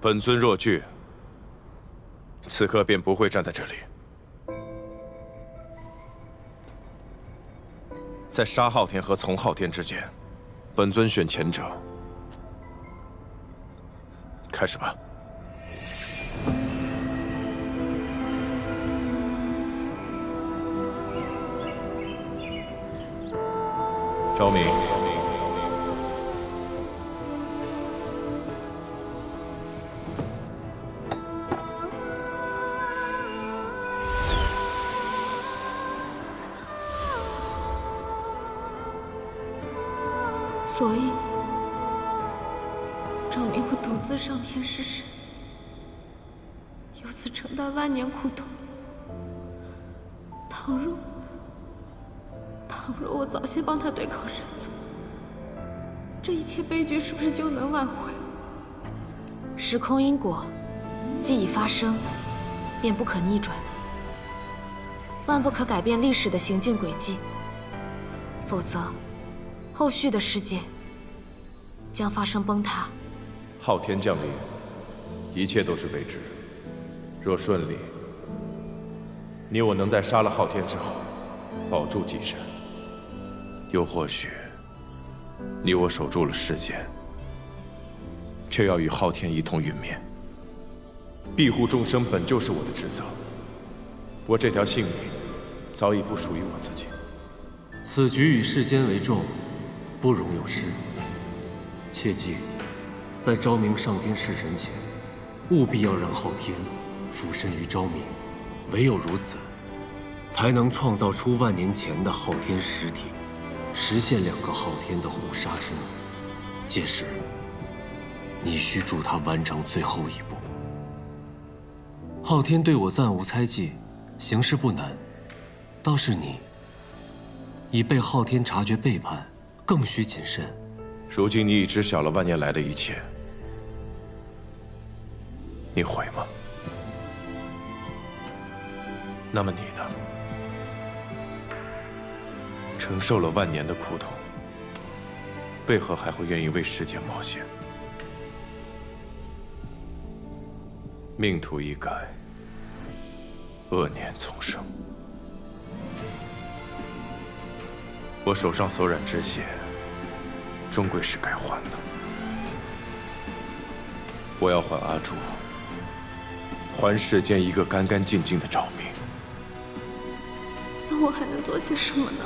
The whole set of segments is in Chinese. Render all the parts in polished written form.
本尊若惧，此刻便不会站在这里。在杀昊天和从昊天之间，本尊选前者。开始吧。昭明。 所以，昭明会独自上天弑神，由此承担万年苦痛。倘若我早些帮他对抗神族，这一切悲剧是不是就能挽回？时空因果，既已发生，便不可逆转，万不可改变历史的行进轨迹，否则。 后续的世界将发生崩塌。昊天降临，一切都是未知。若顺利，你我能在杀了昊天之后保住祭神；又或许，你我守住了世间，却要与昊天一同陨灭。庇护众生本就是我的职责。我这条性命早已不属于我自己。此局以世间为重。 不容有失。切记，在昭明上天弑神前，务必要让昊天附身于昭明。唯有如此，才能创造出万年前的昊天实体，实现2个昊天的互杀之梦。届时，你需助他完成最后一步。昊天对我暂无猜忌，行事不难。倒是你，已被昊天察觉背叛。 更需谨慎。如今你已知晓了万年来的一切，你悔吗？那么你呢？承受了万年的苦痛，为何还会愿意为世间冒险？命途已改，恶念丛生。 我手上所染之血，终归是该还的。我要还阿朱，还世间一个干干净净的昭明。那我还能做些什么呢？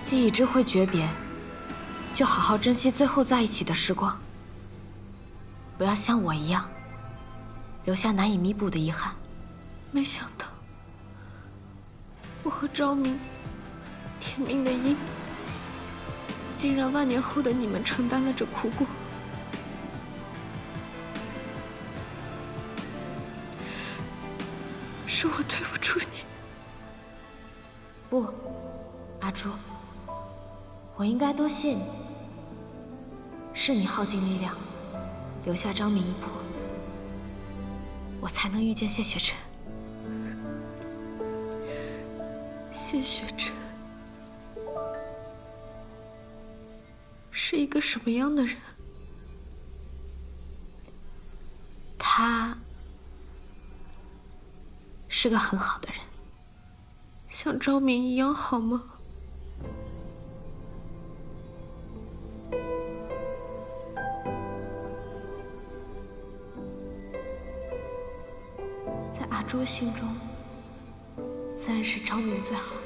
既已知会诀别，就好好珍惜最后在一起的时光，不要像我一样，留下难以弥补的遗憾。没想到，我和昭明天命的因。 竟让万年后的你们承担了这苦果，是我对不住你。不，阿朱，我应该多谢你。是你耗尽力量，留下昭明一搏，我才能遇见谢雪晨。谢雪晨。 是一个什么样的人？他是个很好的人，像昭明一样好吗？在阿朱心中，自然是昭明最好。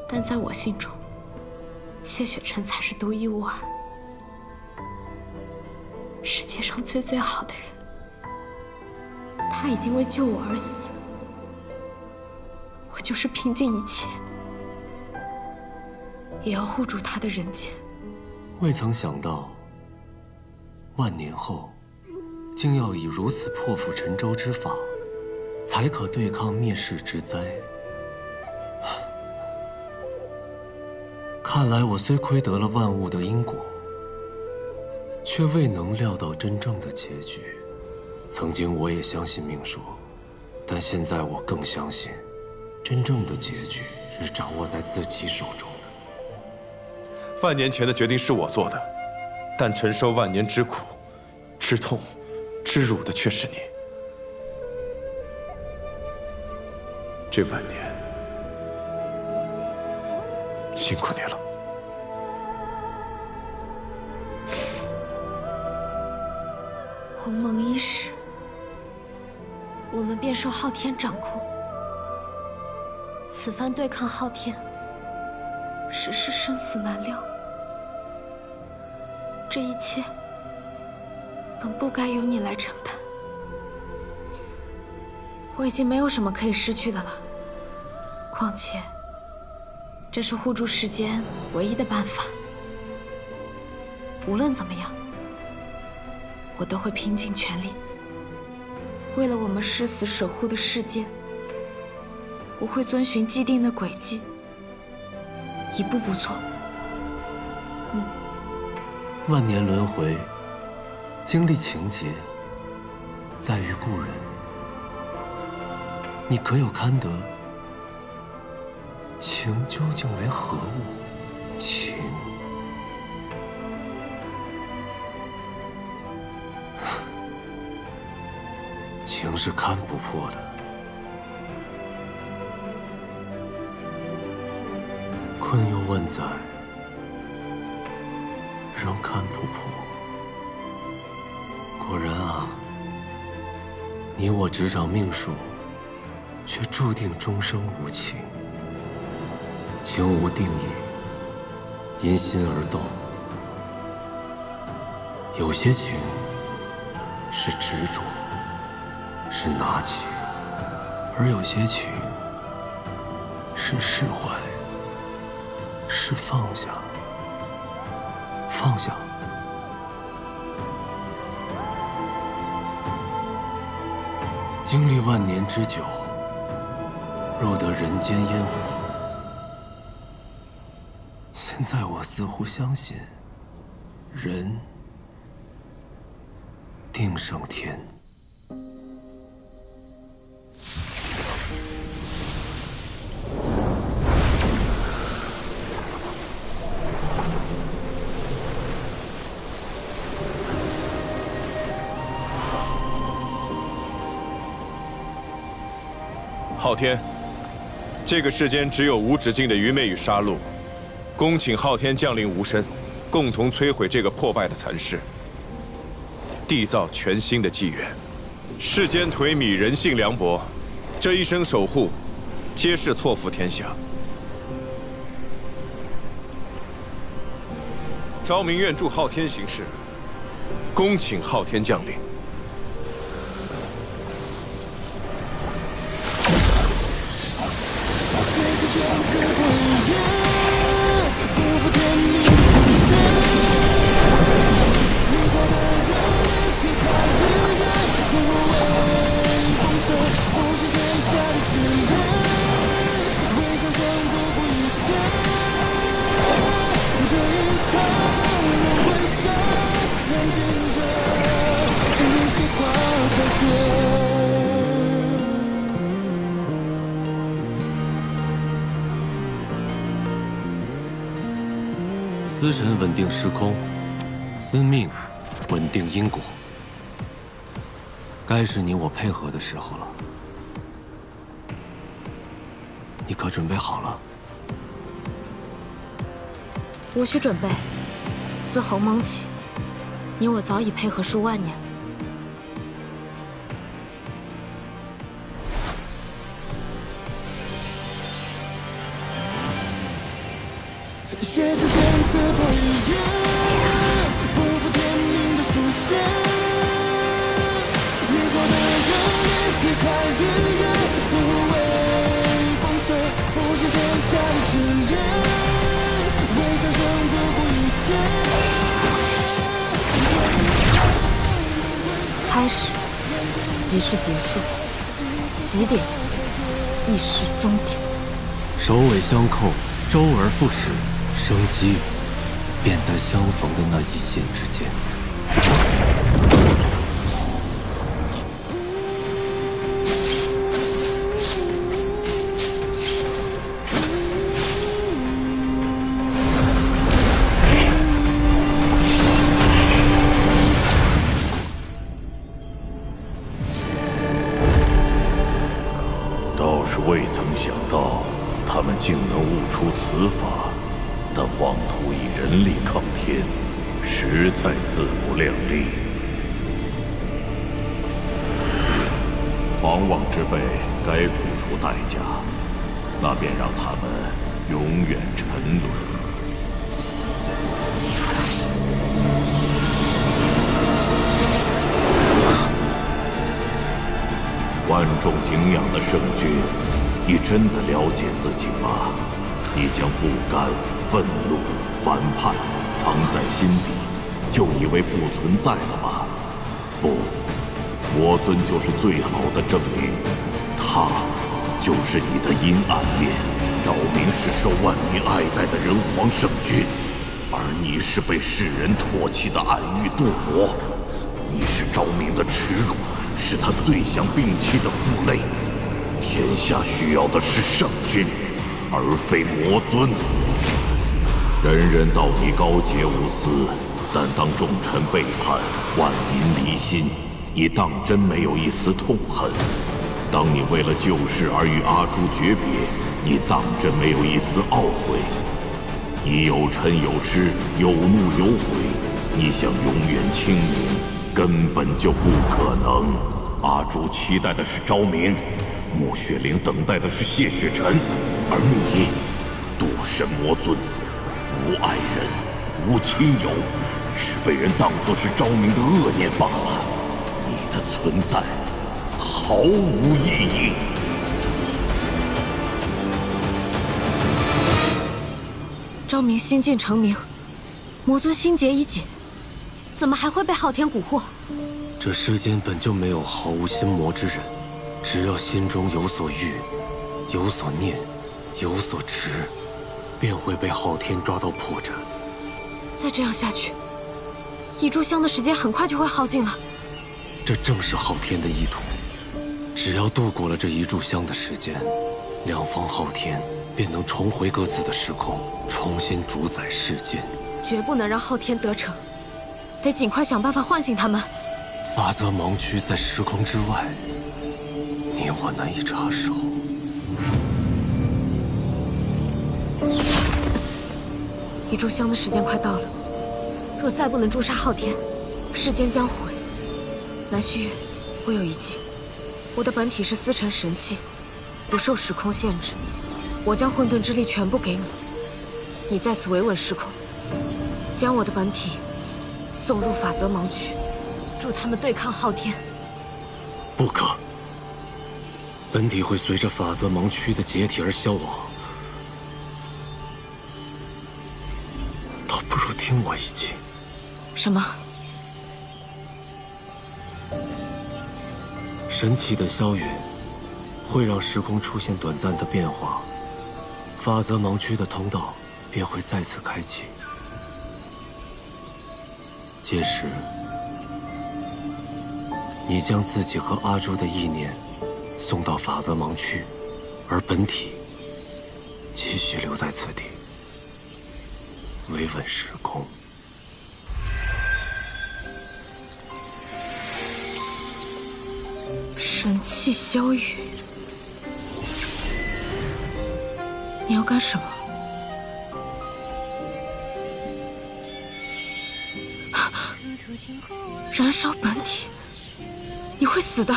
但在我心中，谢雪晨才是独一无二，世界上最好的人。他已经为救我而死，我就是拼尽一切，也要护住他的人间。未曾想到，万年后，竟要以如此破釜沉舟之法，才可对抗灭世之灾。 看来我虽窥得了万物的因果，却未能料到真正的结局。曾经我也相信命数，但现在我更相信，真正的结局是掌握在自己手中的。万年前的决定是我做的，但承受万年之苦、之痛、之辱的却是你。这万年，辛苦你了。鸿蒙伊始，我们便受昊天掌控。此番对抗昊天，实是生死难料。这一切，本不该由你来承担。我已经没有什么可以失去的了。况且，这是护住世间唯一的办法。无论怎么样，我都会拼尽全力，为了我们誓死守护的世界，我会遵循既定的轨迹，一步步做。万年轮回，经历情劫，在于故人。你可有堪得？情究竟为何物？情。情是看不破的。困忧万载，仍看不破。果然啊，你我执掌命数，却注定终生无情。情无定义，因心而动。有些情是执着，是拿起；而有些情是释怀，是放下。放下。经历万年之久，若得人间烟火，现在我似乎相信，人定胜天。昊天，这个世间只有无止境的愚昧与杀戮，恭请昊天降临无身，共同摧毁这个破败的残世，缔造全新的纪元。世间颓靡，人性凉薄，这一生守护，皆是错付天下。昭明院助昊天行事，恭请昊天降临。司神稳定时空，司命稳定因果。该是你我配合的时候了。你可准备好了？无需准备。自鸿蒙起，你我早已配合数万年。血之剑刺破一夜，不负天命的书写。越过的热烈，劈开日月，不畏风雪，负尽天下的炽烈，为战胜不顾一切。开始即是结束，起点亦是终点。首尾相扣，周而复始。生机便在相逢的那一线之间。此法，但妄图以人力抗天，实在自不量力。狂妄之辈该付出代价，那便让他们永远沉沦。万众敬仰的圣君，你真的了解自己吗？你将不甘、愤怒、反叛藏在心底，就以为不存在了吗？不，魔尊就是最好的证明，他就是你的阴暗面。昭明是受万民爱戴的人皇圣君，而你是被世人唾弃的暗域堕魔。你是昭明的耻辱，是他最想摒弃的负累。天下需要的是圣君，而非魔尊。人人道你高洁无私，但当众臣背叛，万民离心，你当真没有一丝痛恨？当你为了救世而与阿朱诀别，你当真没有一丝懊悔？你有嗔有痴，有怒有悔，你想永远清明，根本就不可能。阿朱期待的是昭明，穆雪灵等待的是谢雪尘，而你堕神魔尊，无爱人，无亲友，只被人当作是昭明的恶念罢了。你的存在毫无意义。昭明心境成明，魔尊心结已紧，怎么还会被昊天蛊惑？这世间本就没有毫无心魔之人，只要心中有所欲，有所念，有所执，便会被昊天抓到破绽。再这样下去，一炷香的时间很快就会耗尽了。这正是昊天的意图。只要度过了这一炷香的时间，两方昊天便能重回各自的时空，重新主宰世间。绝不能让昊天得逞，得尽快想办法唤醒他们。法则盲区在时空之外，你我难以插手。一炷香的时间快到了，若再不能诛杀昊天，世间将毁。南虚月，我有一计。我的本体是司晨神器，不受时空限制。我将混沌之力全部给你，你在此维稳时空，将我的本体送入法则盲区，助他们对抗昊天。不可，本体会随着法则盲区的解体而消亡。倒不如听我一计。什么？神器的消陨会让时空出现短暂的变化，法则盲区的通道便会再次开启。届时，你将自己和阿朱的意念送到法则盲区，而本体继续留在此地，维稳时空。神气消陨，你要干什么？燃烧本体，你会死的。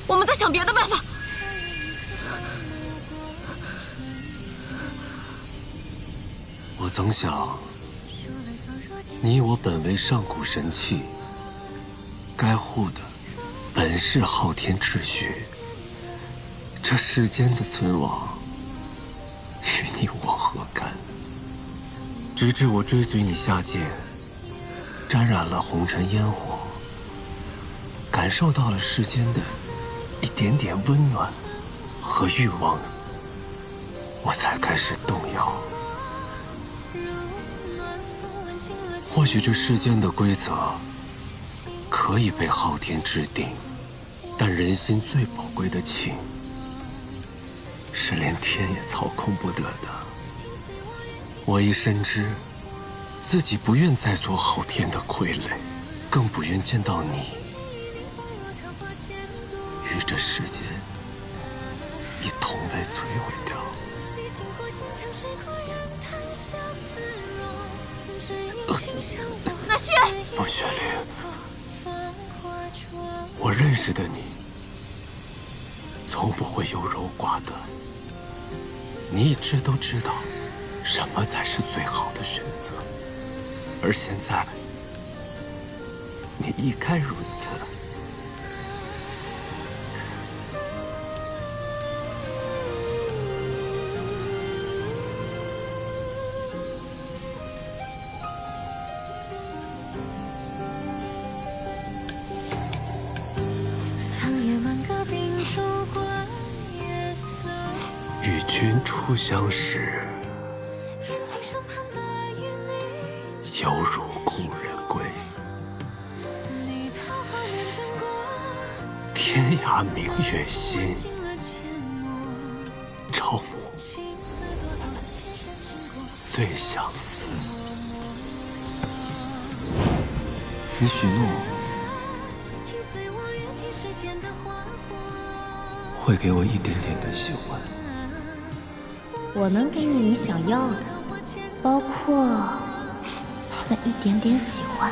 我们再想别的办法。我曾想，你我本为上古神器，该护的本是昊天秩序。这世间的存亡，与你我何干？直至我追随你下界，沾染了红尘烟火，感受到了世间的一点点温暖和欲望，我才开始动摇。或许这世间的规则可以被昊天制定，但人心最宝贵的情，是连天也操控不得的。我已深知自己不愿再做昊天的傀儡，更不愿见到你与这世间一同被摧毁掉。纳旭，陆雪莲，我认识的你，从不会优柔寡断。你一直都知道，什么才是最好的选择。而现在，你亦该如此。与君初相识，犹如故人归。天涯明月心，朝暮最相思。你许诺会给我一点点的喜欢。我能给你想要的，包括那一点点喜欢。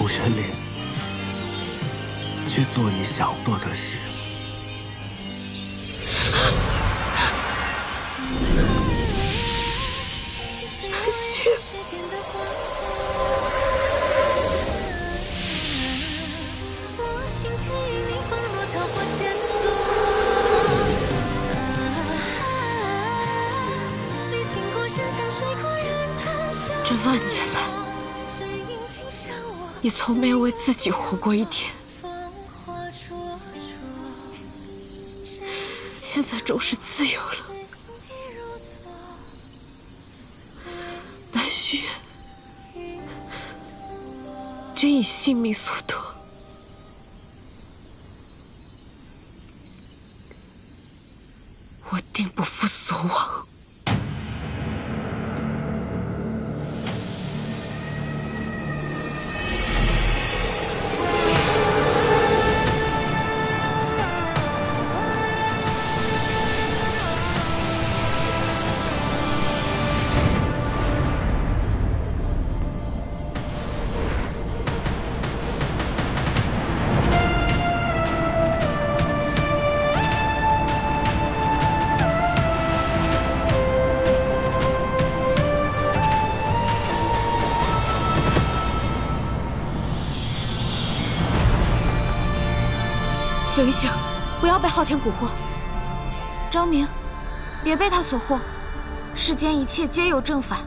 陆玄林，去做你想做的事。这万年来，你从没有为自己活过一天，现在终是自由了。南旭，君以性命所托，我定不负所望。醒一醒，不要被昊天蛊惑。昭明，别被他所惑。世间一切皆有正反，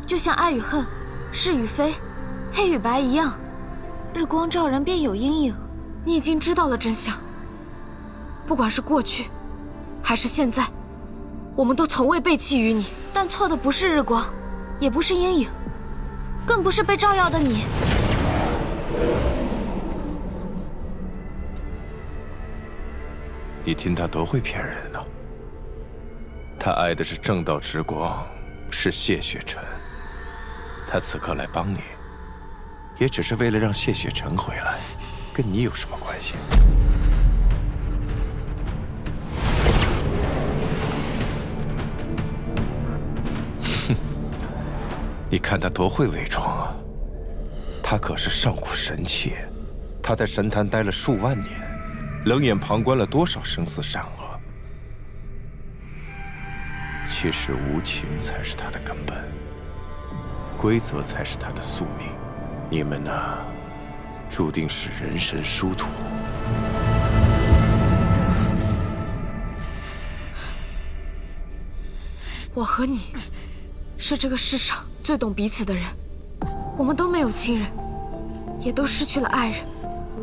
就像爱与恨、是与非、黑与白一样，日光照人便有阴影。你已经知道了真相，不管是过去，还是现在，我们都从未背弃于你。但错的不是日光，也不是阴影，更不是被照耀的你。你听他多会骗人呢！他爱的是正道之光，是谢雪尘。他此刻来帮你，也只是为了让谢雪尘回来，跟你有什么关系？哼，你看他多会伪装啊！他可是上古神妾，他在神坛待了数万年。冷眼旁观了多少生死善恶？其实无情才是他的根本，规则才是他的宿命。你们呢，注定是人神殊途。我和你，是这个世上最懂彼此的人。我们都没有亲人，也都失去了爱人。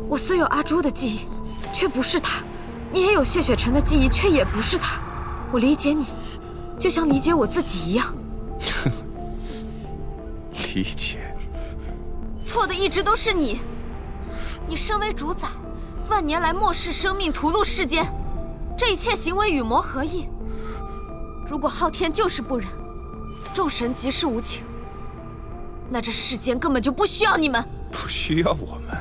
我虽有阿朱的记忆，却不是他；你也有谢雪尘的记忆，却也不是他。我理解你，就像理解我自己一样。理解？错的一直都是你。你身为主宰，万年来漠视生命，屠戮世间，这一切行为与魔合意。如果昊天就是不仁，众神及时无情，那这世间根本就不需要你们。不需要我们？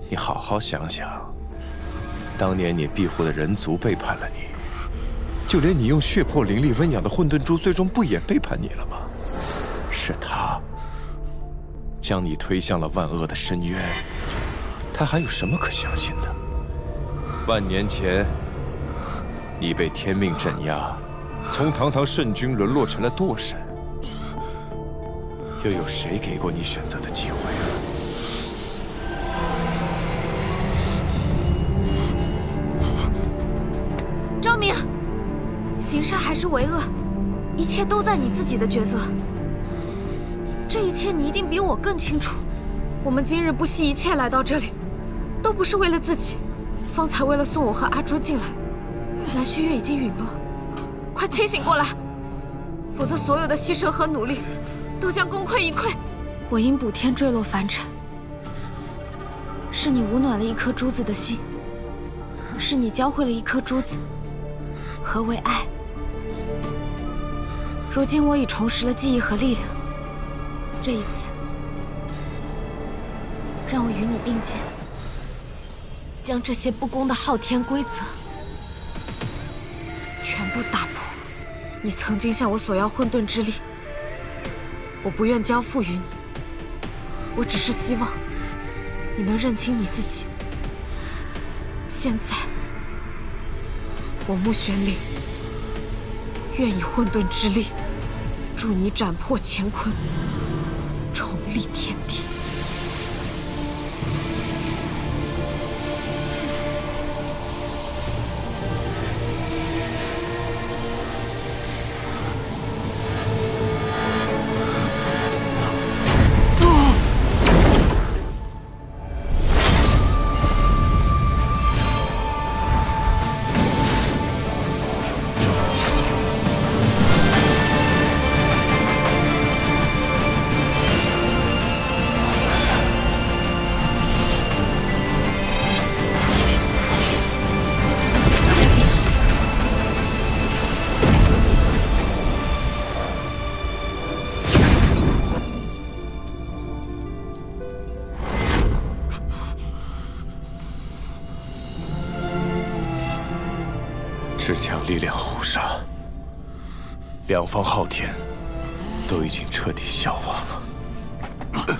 你好好想想，当年你庇护的人族背叛了你，就连你用血魄灵力温养的混沌珠，最终不也背叛你了吗？是他将你推向了万恶的深渊，他还有什么可相信的？万年前，你被天命镇压，从堂堂圣君沦落成了堕神，又有谁给过你选择的机会啊？昭明，行善还是为恶，一切都在你自己的抉择。这一切你一定比我更清楚。我们今日不惜一切来到这里，都不是为了自己，方才为了送我和阿朱进来。蓝旭月已经陨落，快清醒过来，否则所有的牺牲和努力都将功亏一篑。我因补天坠落凡尘，是你捂暖了一颗珠子的心，是你教会了一颗珠子何为爱。如今我已重拾了记忆和力量，这一次，让我与你并肩，将这些不公的昊天规则全部打破。你曾经向我索要混沌之力，我不愿交付于你，我只是希望你能认清你自己。现在，我穆玄灵愿以混沌之力助你斩破乾坤，重立天地。至强力量互杀，两方昊天都已经彻底消亡了。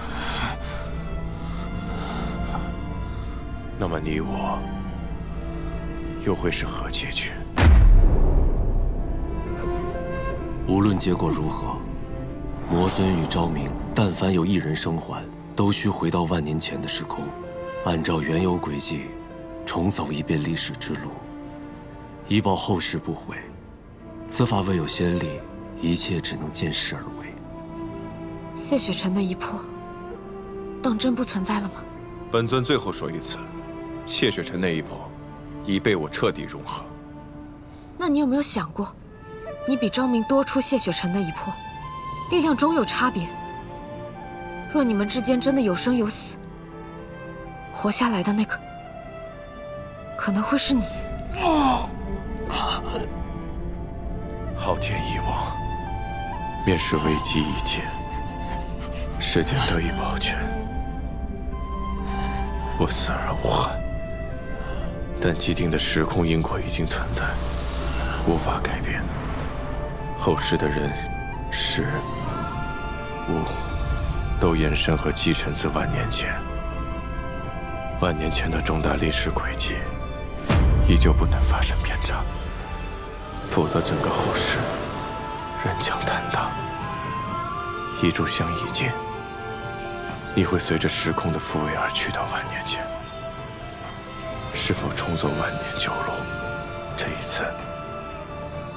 那么你我又会是何结局？无论结果如何，魔尊与昭明，但凡有一人生还，都需回到万年前的时空，按照原有轨迹，重走一遍历史之路，以保后世不悔。此法未有先例，一切只能见势而为。谢雪尘的一魄，当真不存在了吗？本尊最后说一次，谢雪尘那一魄已被我彻底融合。那你有没有想过，你比昭明多出谢雪尘的一魄，力量终有差别。若你们之间真的有生有死，活下来的那个可能会是你。昊天已亡，面世危机已解，世间得以保全，我死而无憾。但既定的时空因果已经存在，无法改变。后世的人、事、物都延伸和继承自万年前。万年前的重大历史轨迹依旧不能发生偏差，否则整个后世人将坍塌。一炷香一尽，你会随着时空的复位而去到万年前。是否重走万年旧路，这一次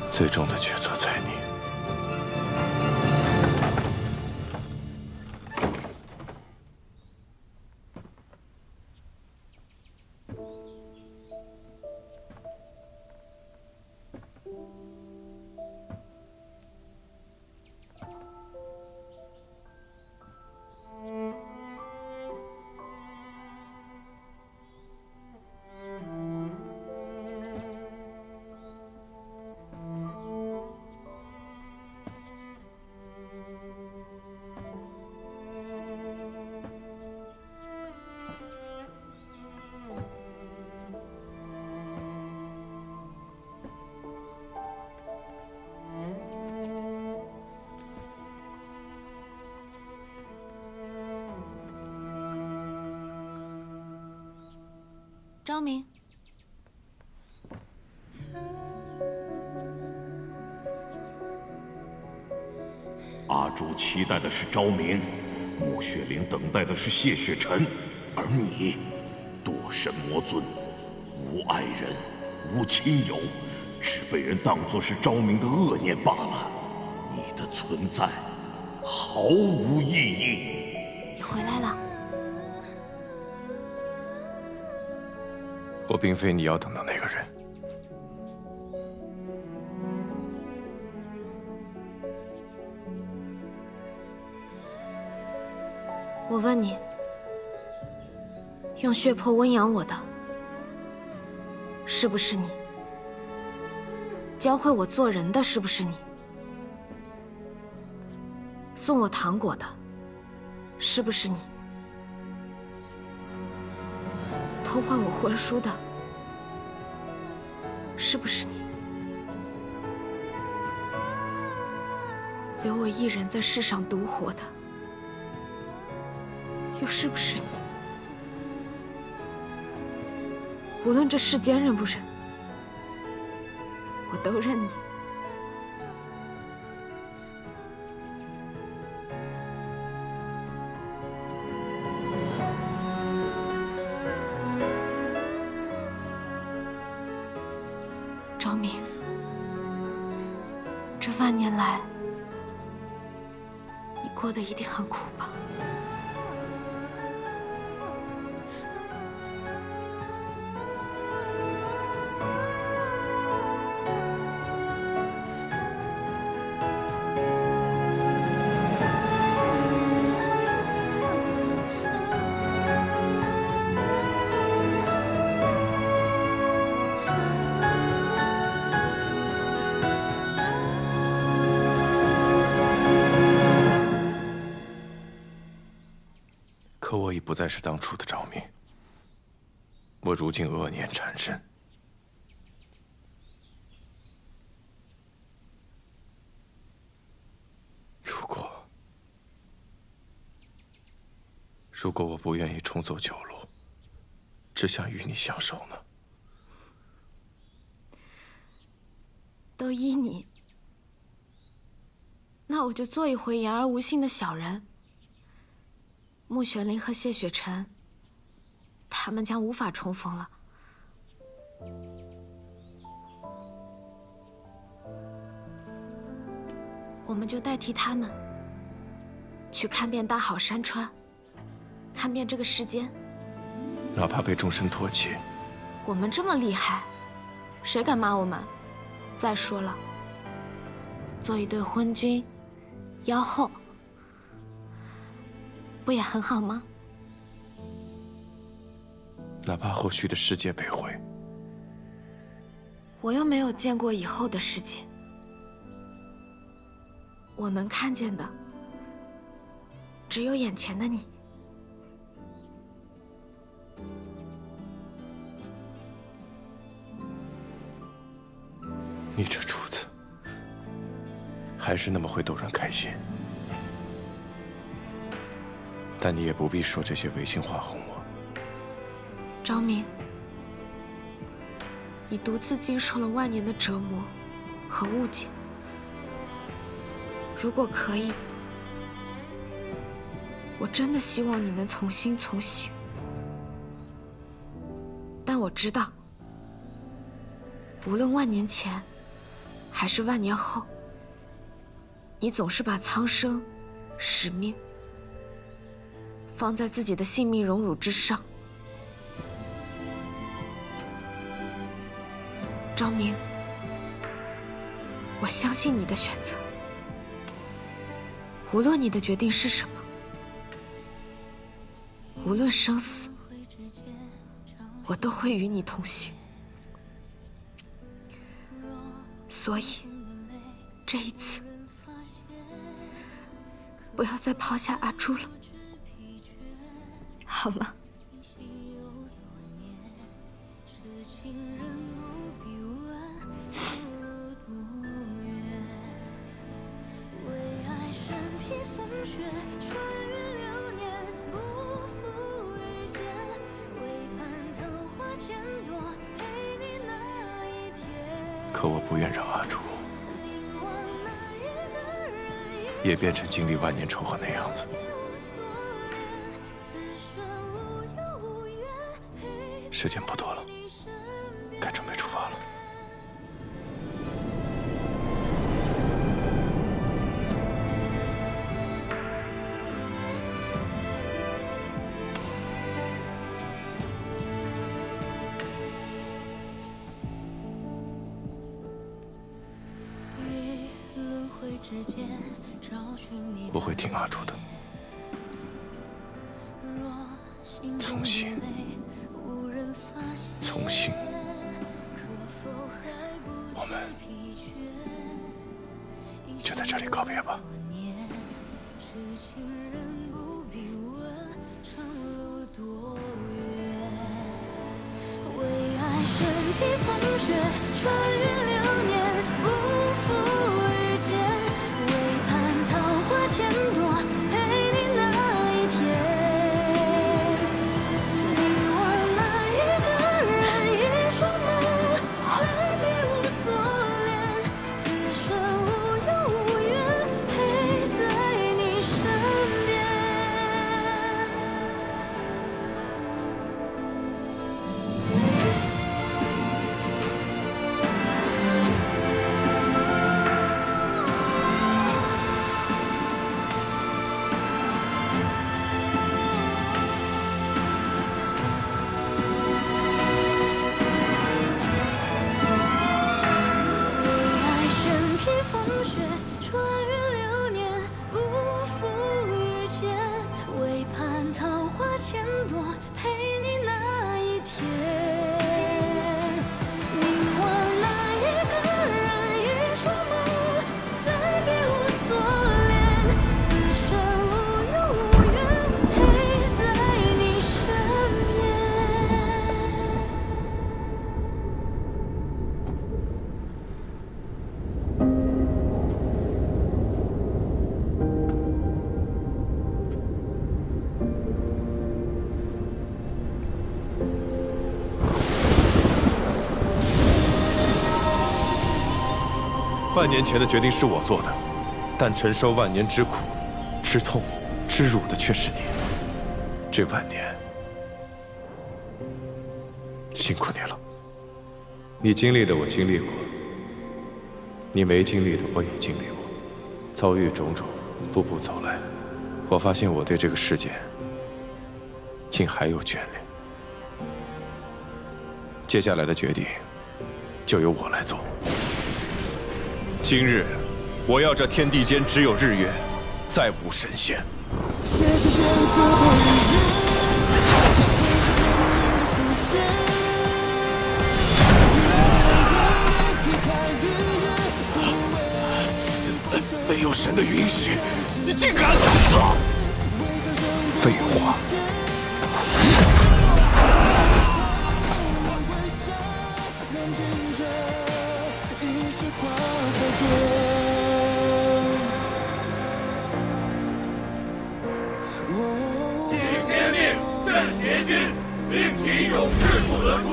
最终的抉择在你。昭明。阿朱期待的是昭明，穆雪玲等待的是谢雪晨，而你，堕神魔尊，无爱人，无亲友，只被人当作是昭明的恶念罢了。你的存在毫无意义。你回来了。我并非你要等的那个人。我问你，用血魄温养我的，是不是你？教会我做人的，是不是你？送我糖果的，是不是你？偷换我魂书的，是不是你？留我一人在世上独活的，又是不是你？无论这世间认不认，我都认你。昭明，这万年来，你过得一定很苦吧？可我已不再是当初的昭明，我如今恶念缠身。如果我不愿意重走旧路，只想与你相守呢？都依你，那我就做一回言而无信的小人。穆玄灵和谢雪晨，他们将无法重逢了。我们就代替他们，去看遍大好山川，看遍这个世间。哪怕被众生唾弃，我们这么厉害，谁敢骂我们？再说了，做一对昏君、妖后，不也很好吗？哪怕后续的世界被毁，我又没有见过以后的世界。我能看见的，只有眼前的你。你这主子，还是那么会逗人开心。但你也不必说这些违心话哄我。昭明，你独自经受了万年的折磨和误解。如果可以，我真的希望你能从心从醒。但我知道，无论万年前，还是万年后，你总是把苍生、使命放在自己的性命荣辱之上。昭明，我相信你的选择。无论你的决定是什么，无论生死，我都会与你同行。所以，这一次，不要再抛下阿朱了，好吗？穿越流年，不负遇见，为盼桃花千可我不愿让阿楚也变成经历万年仇恨的样子。时间不多了，该准备出发了。我会听阿楚的，从心，我们就在这里告别吧。为爱身披风雪，穿越流年，不负遇见。为盼桃花千朵，陪你那一天。你我那一个人，一双梦，再别无所恋。此生无忧无怨，陪在你身边。千朵陪你那一天，你我那一个人，一双梦，再别无所恋。此生无忧无怨，陪在你身万年前的决定是我做的，但承受万年之苦、之痛、之辱的却是你。这万年，辛苦你了。你经历的我经历过，你没经历的我也经历过。遭遇种种，步步走来，我发现我对这个世界竟还有眷恋。接下来的决定，就由我来做。今日，我要这天地间只有日月，再无神仙。雪之间最后一人，视线。没有神的允许，你竟敢！废话。请天命镇邪心，令其永世不得出，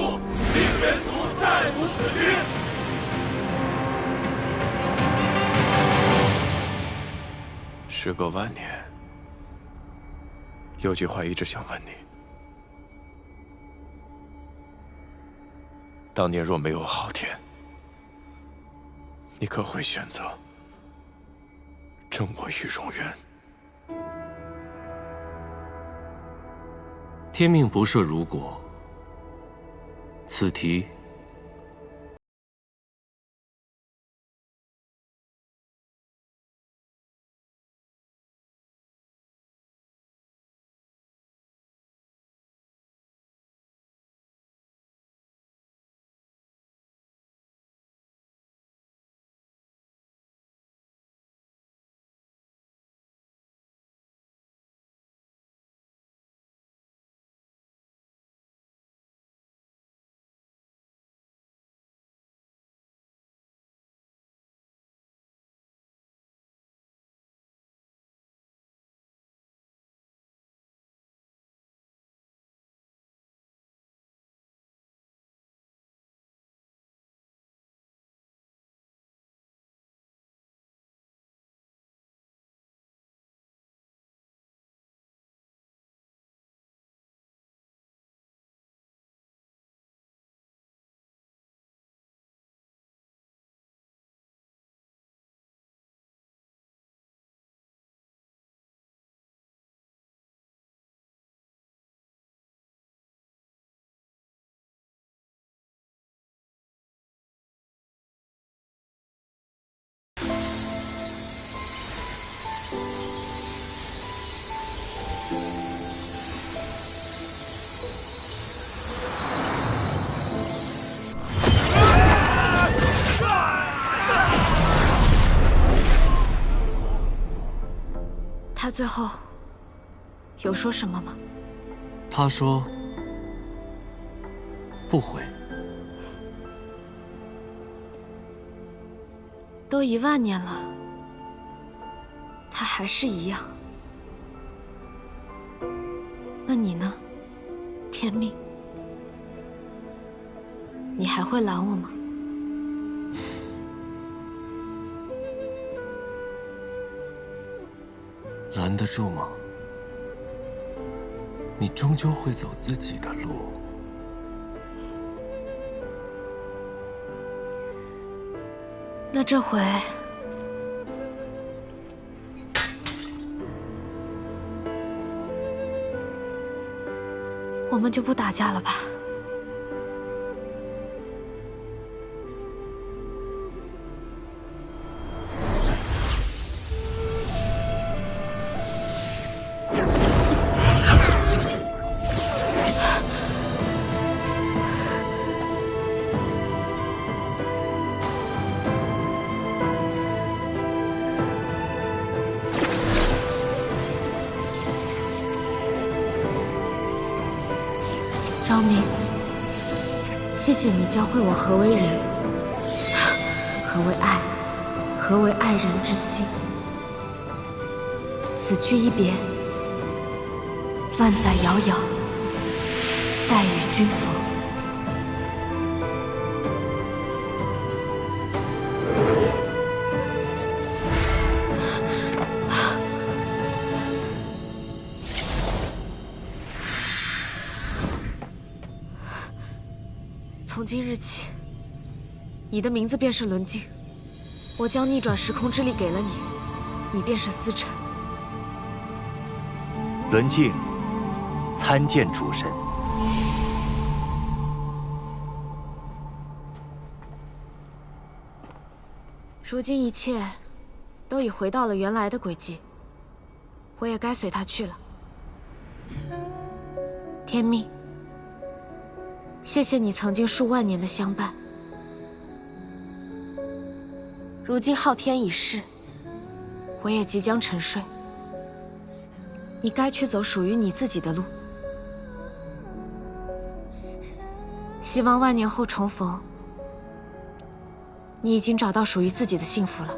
令人族再无此君。时隔万年，有句话一直想问你：当年若没有昊天，你可会选择争我与荣渊？天命不设如果，此题最后有说什么吗？他说不回。都10000年了，他还是一样。那你呢，天命？你还会拦我吗？拦得住吗？你终究会走自己的路。那这回，我们就不打架了吧？昭明，谢谢你教会我何为人，何为爱，何为爱人之心。此去一别，万载遥遥，待与君逢。从今日起，你的名字便是轮镜。我将逆转时空之力给了你，你便是司晨。轮镜，参见主神。如今一切都已回到了原来的轨迹，我也该随他去了。天命，谢谢你曾经数万年的相伴。如今昊天已逝，我也即将沉睡。你该去走属于你自己的路。希望万年后重逢，你已经找到属于自己的幸福了。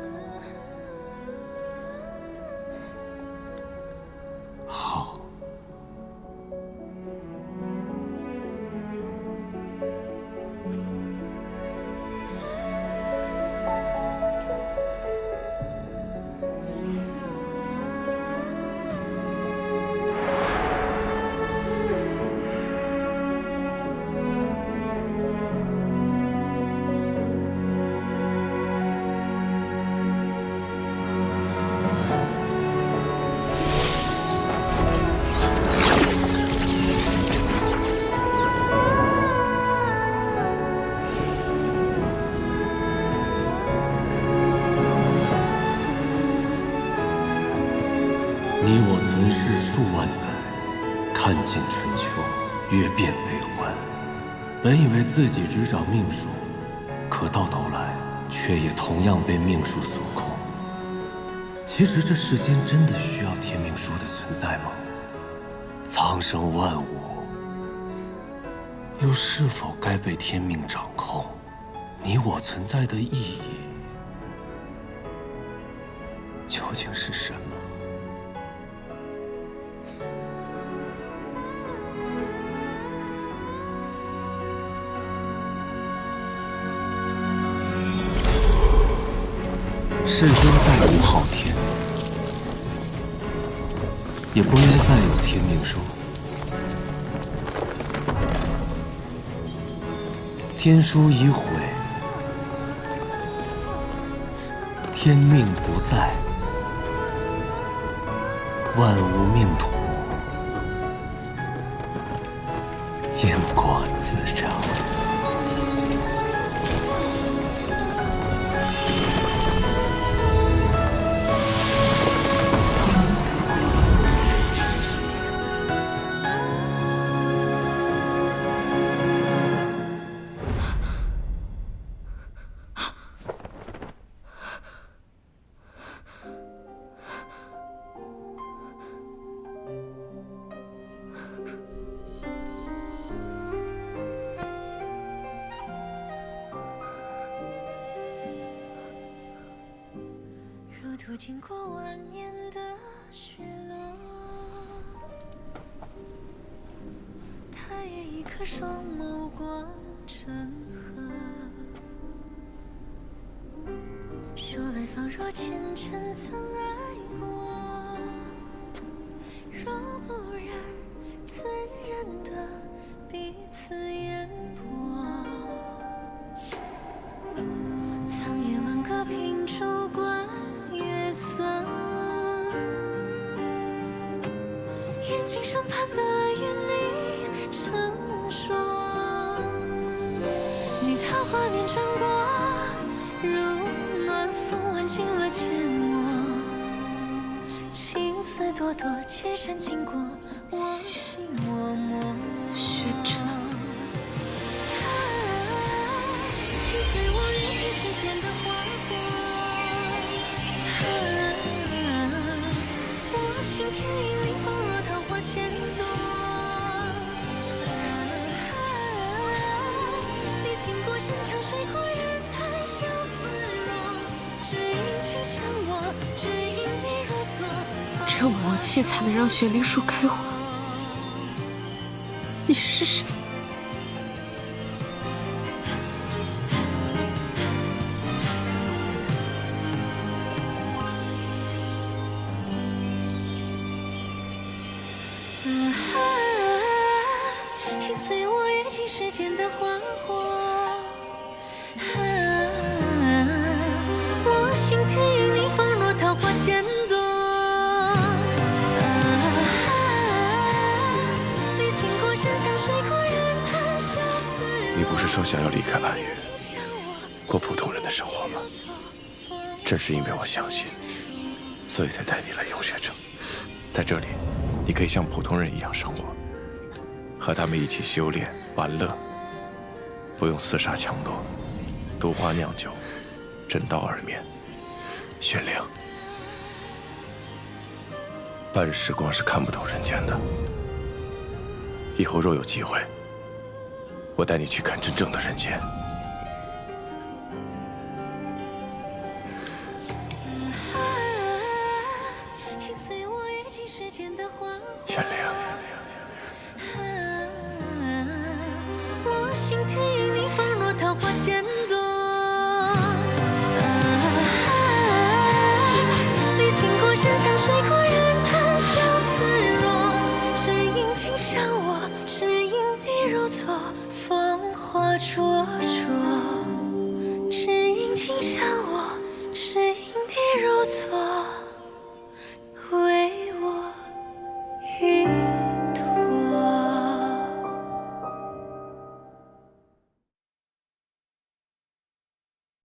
好。你我存世数万载，看尽春秋，阅遍悲欢。本以为自己执掌命数，可到头来，却也同样被命数所控。其实这世间真的需要天命书的存在吗？苍生万物，又是否该被天命掌控？你我存在的意义，究竟是什么？世间再无昊天，也不应该再有天命书。天书已毁，天命不在，万物命途，因果自长。如途经过万年的雪落，他也一颗双眸光成河。说来仿若前尘曾爱过，若不然，怎忍得彼此烟波？苍野满阁凭烛观月色，愿今生盼得与你成说。你桃花年转过，如暖风挽尽了阡陌。青丝朵朵，千山经过，我心默默。雪尘。请随我一起世间的花火。我心田影里仿若桃花千朵。历经过山长水阔人谈笑自若，只因情相我，只因你如昨。只有魔气才能让雪灵树开花。你是谁？请随我跃进世间的花火。我心田影你仿若桃花千朵。历经过山长水阔人谈笑自若。你不是说想要离开暗月，过普通人的生活吗？正是因为我相信，所以才带你来永雪城。在这里，你可以像普通人一样生活，和他们一起修炼、玩乐，不用厮杀抢夺，毒花酿酒，枕刀而眠。雪灵，半时光是看不懂人间的。以后若有机会，我带你去看真正的人间。